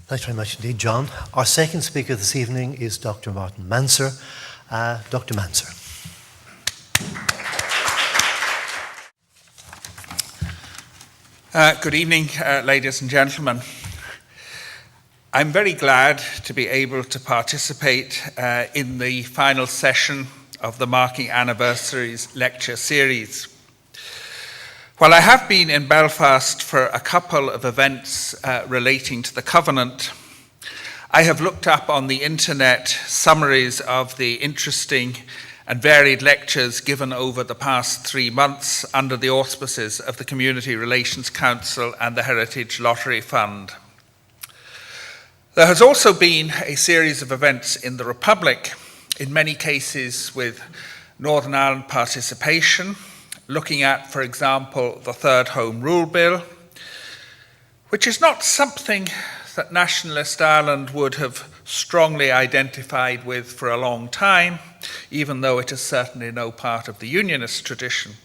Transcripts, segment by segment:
Thanks very much indeed, John. Our second speaker this evening is Dr. Martin Mansergh. Dr. Mansergh. Good evening, ladies and gentlemen. I'm very glad to be able to participate in the final session of the Marking Anniversaries lecture series. While I have been in Belfast for a couple of events relating to the Covenant, I have looked up on the internet summaries of the interesting and varied lectures given over the past 3 months under the auspices of the Community Relations Council and the Heritage Lottery Fund. There has also been a series of events in the Republic, in many cases with Northern Ireland participation, looking at, for example, the Third Home Rule Bill, which is not something that Nationalist Ireland would have strongly identified with for a long time, even though it is certainly no part of the Unionist tradition.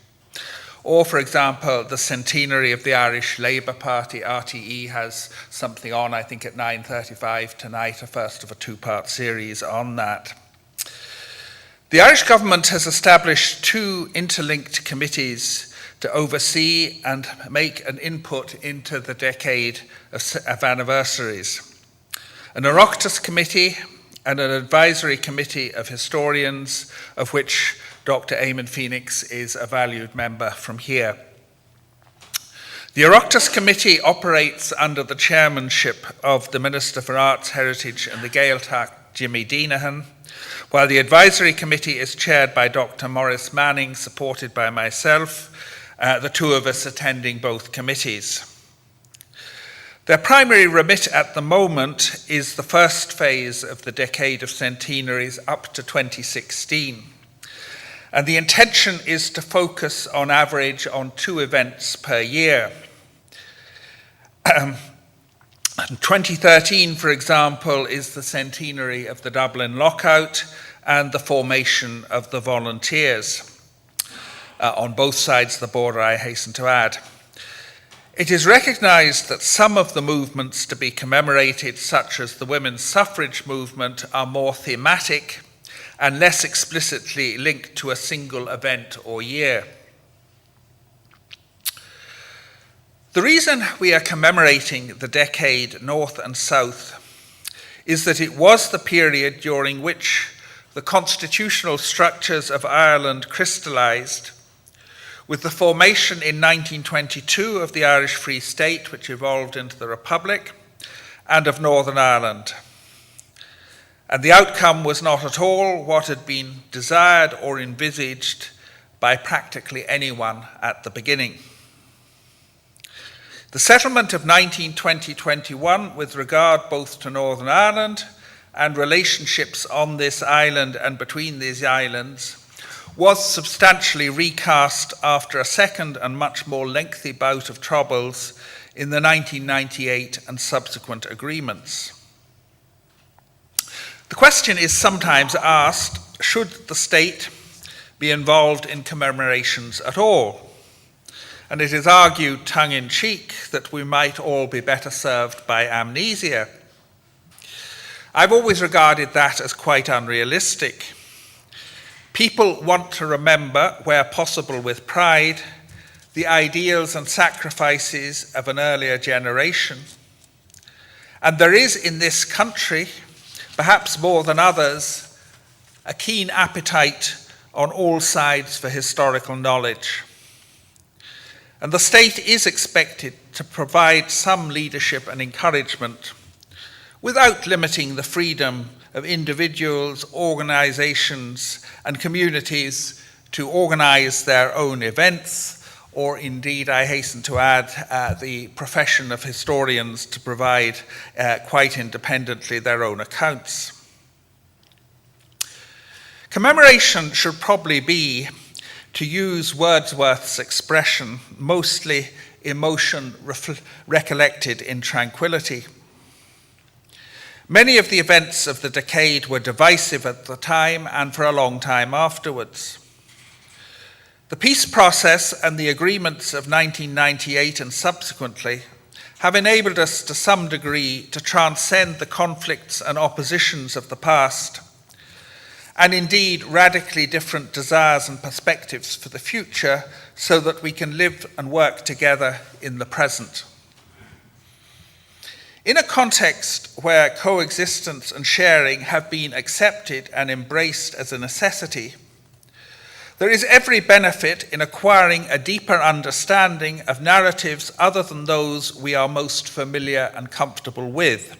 Or, for example, the centenary of the Irish Labour Party. RTE has something on, I think, at 9:35 tonight, a first of a two-part series on that. The Irish government has established 2 interlinked committees to oversee and make an input into the decade of anniversaries. An Oireachtas committee and an advisory committee of historians, of which Dr. Eamon Phoenix is a valued member from here. The Oireachtas committee operates under the chairmanship of the Minister for Arts, Heritage and the Gaeltacht, Jimmy Deanahan, while the advisory committee is chaired by Dr. Maurice Manning, supported by myself, the 2 of us attending both committees. Their primary remit at the moment is the first phase of the decade of centenaries up to 2016. And the intention is to focus on average on 2 events per year. 2013, for example, is the centenary of the Dublin lockout and the formation of the Volunteers. On both sides of the border, I hasten to add. It is recognised that some of the movements to be commemorated, such as the women's suffrage movement, are more thematic and less explicitly linked to a single event or year. The reason we are commemorating the decade North and South is that it was the period during which the constitutional structures of Ireland crystallised, with the formation in 1922 of the Irish Free State, which evolved into the Republic, and of Northern Ireland. And the outcome was not at all what had been desired or envisaged by practically anyone at the beginning. The settlement of 1920-21 with regard both to Northern Ireland and relationships on this island and between these islands was substantially recast after a second and much more lengthy bout of troubles in the 1998 and subsequent agreements. The question is sometimes asked, should the state be involved in commemorations at all? And it is argued tongue-in-cheek that we might all be better served by amnesia. I've always regarded that as quite unrealistic. People want to remember, where possible with pride, the ideals and sacrifices of an earlier generation. And there is in this country, perhaps more than others, a keen appetite on all sides for historical knowledge. And the state is expected to provide some leadership and encouragement without limiting the freedom of individuals, organisations and communities to organise their own events, or indeed, I hasten to add, the profession of historians to provide quite independently their own accounts. Commemoration should probably be, to use Wordsworth's expression, mostly emotion recollected in tranquility. Many of the events of the decade were divisive at the time and for a long time afterwards. The peace process and the agreements of 1998 and subsequently have enabled us to some degree to transcend the conflicts and oppositions of the past, and indeed radically different desires and perspectives for the future, so that we can live and work together in the present. In a context where coexistence and sharing have been accepted and embraced as a necessity, there is every benefit in acquiring a deeper understanding of narratives other than those we are most familiar and comfortable with.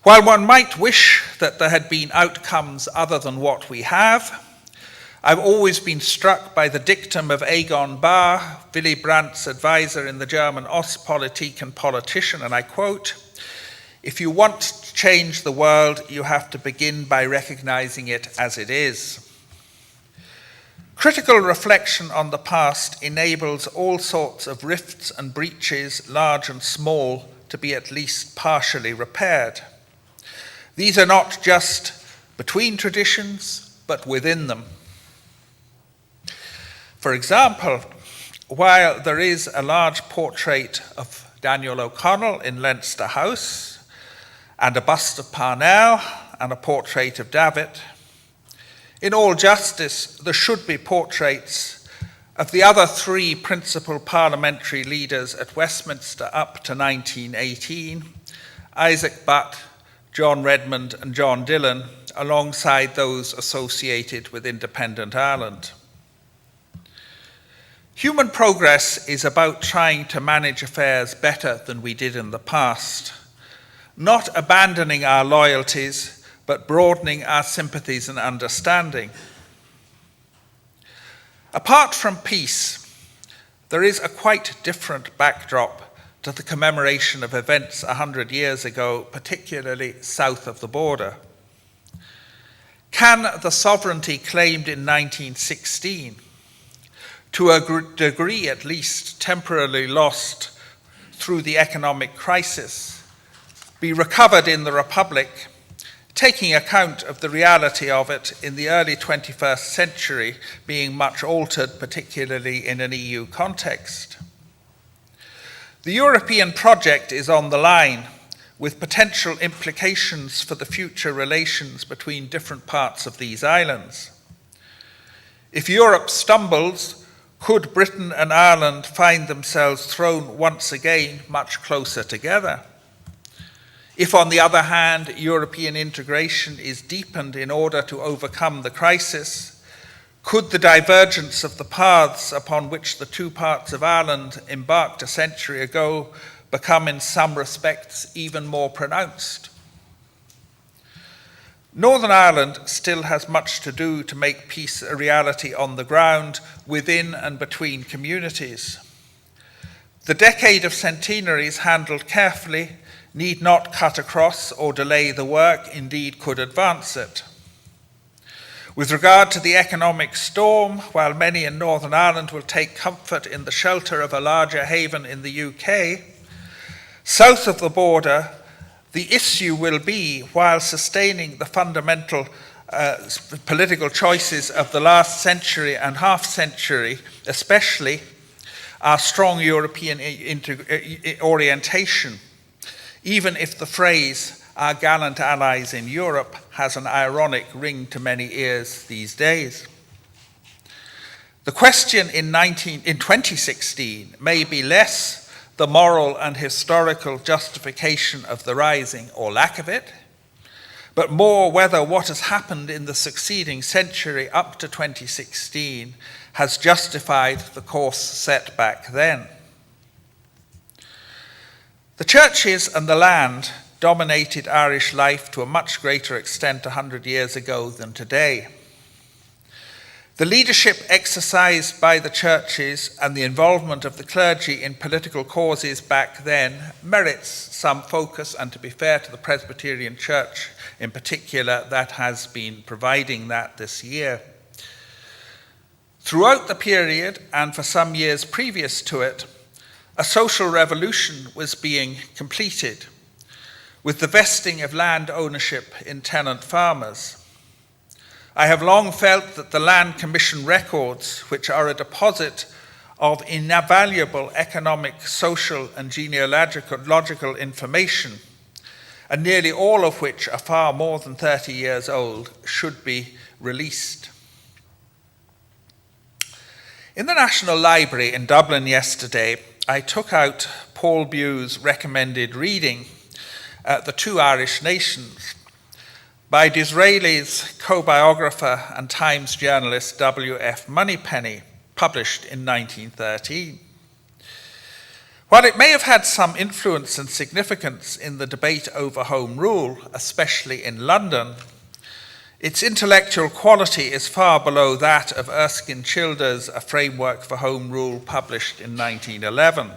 While one might wish that there had been outcomes other than what we have, I've always been struck by the dictum of Egon Bahr, Willy Brandt's advisor in the German Ostpolitik and politician, and I quote, "If you want to change the world, you have to begin by recognizing it as it is." Critical reflection on the past enables all sorts of rifts and breaches, large and small, to be at least partially repaired. These are not just between traditions, but within them. For example, while there is a large portrait of Daniel O'Connell in Leinster House, and a bust of Parnell, and a portrait of David, in all justice, there should be portraits of the other three principal parliamentary leaders at Westminster up to 1918, Isaac Butt, John Redmond, and John Dillon, alongside those associated with independent Ireland. Human progress is about trying to manage affairs better than we did in the past, not abandoning our loyalties, but broadening our sympathies and understanding. Apart from peace, there is a quite different backdrop to the commemoration of events 100 years ago, particularly south of the border. Can the sovereignty claimed in 1916, to a degree at least temporarily lost through the economic crisis, be recovered in the Republic, taking account of the reality of it in the early 21st century being much altered, particularly in an EU context? The European project is on the line, with potential implications for the future relations between different parts of these islands. If Europe stumbles, could Britain and Ireland find themselves thrown once again much closer together? If, on the other hand, European integration is deepened in order to overcome the crisis, could the divergence of the paths upon which the two parts of Ireland embarked a century ago become in some respects even more pronounced? Northern Ireland still has much to do to make peace a reality on the ground, within and between communities. The decade of centenaries handled carefully need not cut across or delay the work, indeed could advance it. With regard to the economic storm, while many in Northern Ireland will take comfort in the shelter of a larger haven in the UK, south of the border, the issue will be, while sustaining the fundamental political choices of the last century and half century, especially our strong European orientation, even if the phrase, our gallant allies in Europe, has an ironic ring to many ears these days. The question in 2016 may be less the moral and historical justification of the rising or lack of it, but more whether what has happened in the succeeding century up to 2016 has justified the course set back then. The churches and the land dominated Irish life to a much greater extent 100 years ago than today. The leadership exercised by the churches and the involvement of the clergy in political causes back then merits some focus, and to be fair to the Presbyterian Church in particular, that has been providing that this year. Throughout the period, and for some years previous to it, a social revolution was being completed, with the vesting of land ownership in tenant farmers. I have long felt that the Land Commission records, which are a deposit of invaluable economic, social, and genealogical information, and nearly all of which are far more than 30 years old, should be released. In the National Library in Dublin yesterday, I took out Paul Bew's recommended reading, The Two Irish Nations, by Disraeli's co-biographer and Times journalist W.F. Moneypenny, published in 1913. While it may have had some influence and significance in the debate over Home Rule, especially in London, its intellectual quality is far below that of Erskine Childers' A Framework for Home Rule, published in 1911.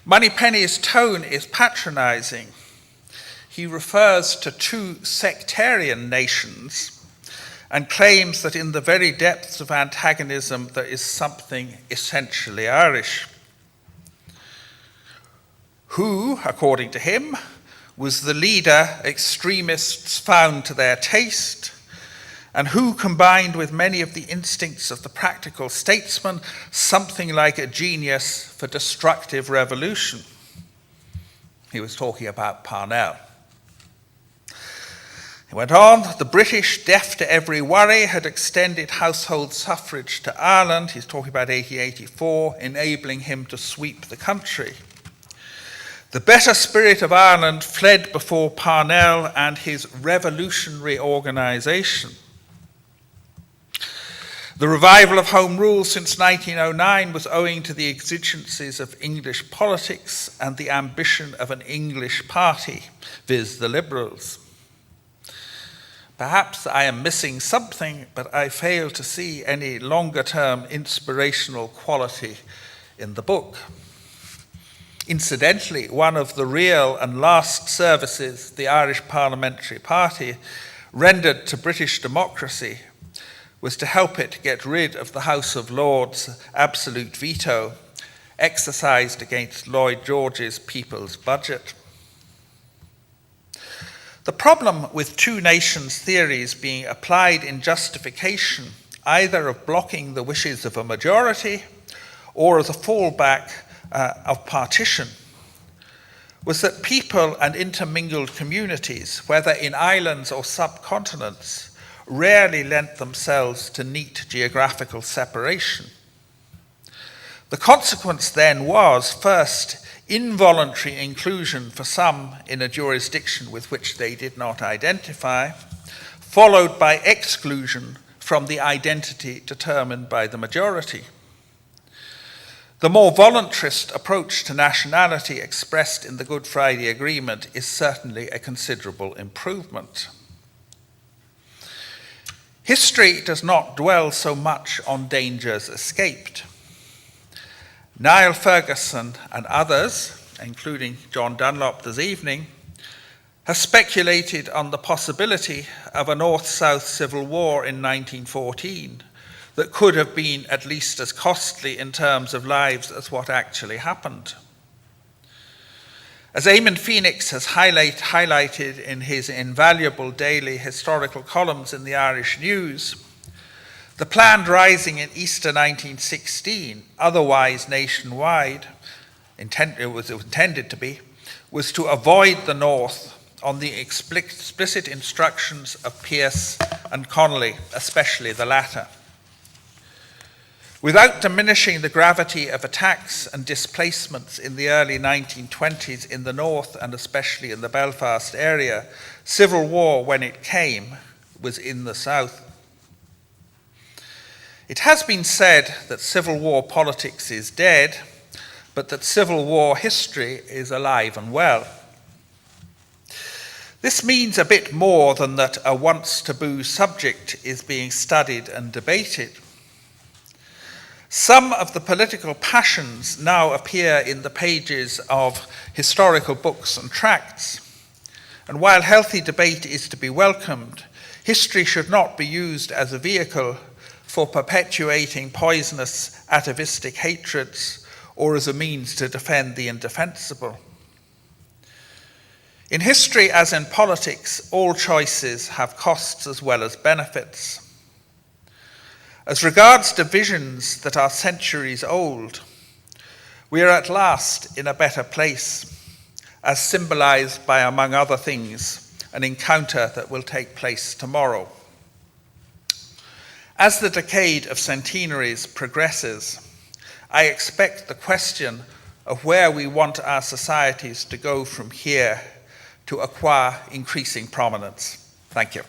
Moneypenny's tone is patronizing. He refers to two sectarian nations and claims that in the very depths of antagonism there is something essentially Irish. Who, according to him, was the leader extremists found to their taste, and who combined with many of the instincts of the practical statesman something like a genius for destructive revolution. He was talking about Parnell. He went on, the British, deaf to every worry, had extended household suffrage to Ireland. He's talking about 1884, enabling him to sweep the country. The better spirit of Ireland fled before Parnell and his revolutionary organisation. The revival of Home Rule since 1909 was owing to the exigencies of English politics and the ambition of an English party, viz. The Liberals. Perhaps I am missing something, but I fail to see any longer-term inspirational quality in the book. Incidentally, one of the real and last services the Irish Parliamentary Party rendered to British democracy was to help it get rid of the House of Lords' absolute veto exercised against Lloyd George's People's Budget. The problem with two nations theories being applied in justification either of blocking the wishes of a majority or as a fallback of partition was that people and intermingled communities, whether in islands or subcontinents, rarely lent themselves to neat geographical separation. The consequence then was, first, involuntary inclusion for some in a jurisdiction with which they did not identify, followed by exclusion from the identity determined by the majority. The more voluntarist approach to nationality expressed in the Good Friday Agreement is certainly a considerable improvement. History does not dwell so much on dangers escaped. Niall Ferguson and others, including John Dunlop this evening, have speculated on the possibility of a North-South Civil War in 1914 that could have been at least as costly in terms of lives as what actually happened. As Eamon Phoenix has highlighted in his invaluable daily historical columns in the Irish News, the planned rising in Easter 1916, otherwise nationwide, it was intended to be, was to avoid the North on the explicit instructions of Pearse and Connolly, especially the latter. Without diminishing the gravity of attacks and displacements in the early 1920s in the north and especially in the Belfast area, civil war, when it came, was in the south. It has been said that civil war politics is dead, but that civil war history is alive and well. This means a bit more than that a once taboo subject is being studied and debated. Some of the political passions now appear in the pages of historical books and tracts. And while healthy debate is to be welcomed, history should not be used as a vehicle for perpetuating poisonous atavistic hatreds or as a means to defend the indefensible. In history, as in politics, all choices have costs as well as benefits. As regards divisions that are centuries old, we are at last in a better place, as symbolized by, among other things, an encounter that will take place tomorrow. As the decade of centenaries progresses, I expect the question of where we want our societies to go from here to acquire increasing prominence. Thank you.